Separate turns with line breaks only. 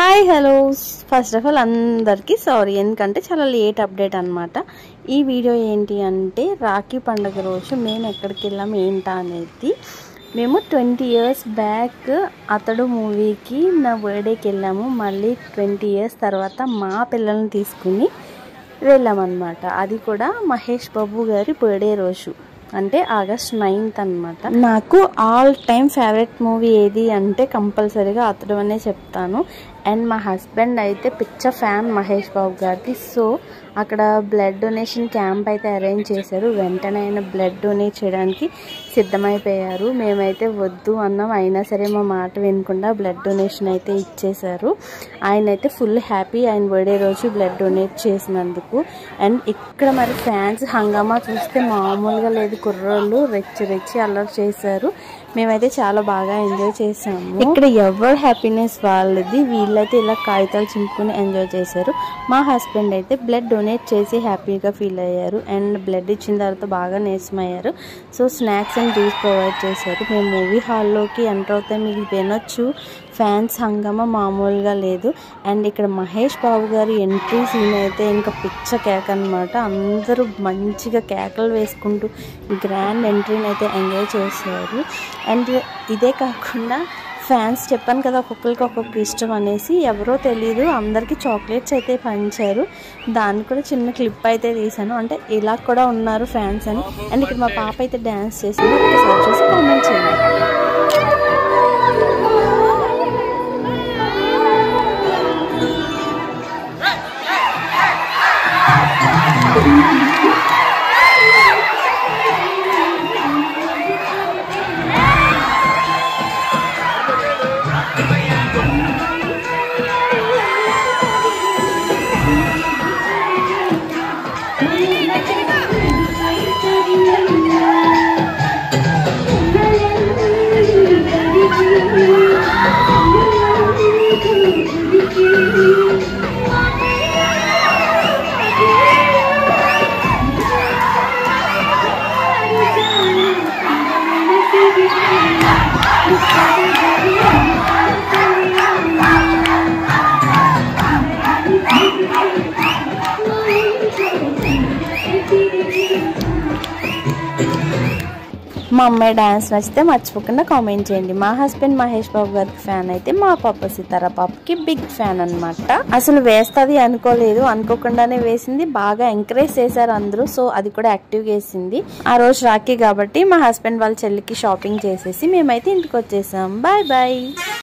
Hi hello first of all అందరికీ sorry, ఎందుకంటే చాలా లేట్ అప్డేట్ అనమాట. ఈ వీడియో ఏంటి అంటే రాఖీ పండుగ రోజు మేము ఎక్కడికి వెళ్ళాము ఏంటా అనేది. మేము 20 years బ్యాక్ అతడు మూవీకి నా బర్త్డేకి వెళ్ళాము. మళ్ళీ 20 years తర్వాత మా పిల్లల్ని తీసుకుని వెళ్ళామన్నమాట. అది కూడా మహేష్ బాబు గారి బర్త్డే రోజు, అంటే August 9th అనమాట. నాకు ఆల్ టైమ్ ఫేవరెట్ మూవీ ఏది అంటే కంపల్సరీగా అతడు అనే చెప్తాను. అండ్ మా హస్బెండ్ అయితే పిచ్చ ఫ్యాన్ మహేష్ బాబు గారికి. సో అక్కడ బ్లడ్ డొనేషన్ క్యాంప్ అయితే అరేంజ్ చేశారు. వెంటనే ఆయన బ్లడ్ డొనేట్ చేయడానికి సిద్ధమైపోయారు. మేమైతే వద్దు అన్నాం, అయినా సరే మా మాట వినకుండా బ్లడ్ డొనేషన్ అయితే ఇచ్చేశారు. ఆయన అయితే ఫుల్ హ్యాపీ ఆయన బర్త్డే రోజు బ్లడ్ డొనేట్ చేసినందుకు. అండ్ ఇక్కడ మరి ఫ్యాన్స్ హంగామా చూస్తే మామూలుగా లేదు, కుర్రోళ్ళు రెచ్చి అల్లరి చేశారు. మేమైతే చాలా బాగా ఎంజాయ్ చేసాము. ఇక్కడ ఎవరు హ్యాపీనెస్ వాళ్ళది. వీళ్ళైతే ఇలా కాగితాలు చింపుకుని ఎంజాయ్ చేశారు. మా హస్బెండ్ అయితే బ్లడ్ డొనేట్ చేసి హ్యాపీగా ఫీల్ అయ్యారు. అండ్ బ్లడ్ ఇచ్చిన తర్వాత బాగా నీరసమయ్యారు. So snacks and juice provide చేశారు. మేము మూవీ హాల్లోకి ఎంటర్ అవుతే మీకు వినొచ్చు, ఫ్యాన్స్ హంగామా మామూలుగా లేదు. అండ్ ఇక్కడ మహేష్ బాబు గారి ఎంట్రీ సీన్ అయితే ఇంకా పిచ్చ కేక్ అనమాట. అందరూ మంచిగా కేకలు వేసుకుంటూ గ్రాండ్ ఎంట్రీని అయితే ఎంజాయ్ చేశారు. అండ్ ఇదే కాకుండా ఫ్యాన్స్ చెప్పాను కదా ఒక్కొక్కరికి ఒక్కొక్క ఇష్టం అనేసి, ఎవరో తెలియదు అందరికీ చాక్లెట్స్ అయితే పంచారు. దాన్ని కూడా చిన్న క్లిప్ అయితే తీసాను, అంటే ఇలా కూడా ఉన్నారు ఫ్యాన్స్ అని. అండ్ ఇక్కడ మా పాప అయితే డ్యాన్స్ చేసింది, ఒకసారి చూసి కామెంట్ చేయండి. మా అమ్మాయి డాన్స్ నచ్చితే మర్చిపోకుండా కామెంట్ చేయండి. మా హస్బెండ్ మహేష్ బాబు గారికి ఫ్యాన్ అయితే మా పాప సితారా పాపకి బిగ్ ఫ్యాన్ అనమాట. అసలు వేస్తుంది అనుకోలేదు, అనుకోకుండానే వేసింది. బాగా ఎంకరేజ్ చేశారు అందరూ. సో అది కూడా యాక్టివ్ వేసింది. ఆ రోజు రాఖీ కాబట్టి మా హస్బెండ్ వాళ్ళ చెల్లికి షాపింగ్ చేసేసి మేమైతే ఇంటికి వచ్చేసాం. Bye bye.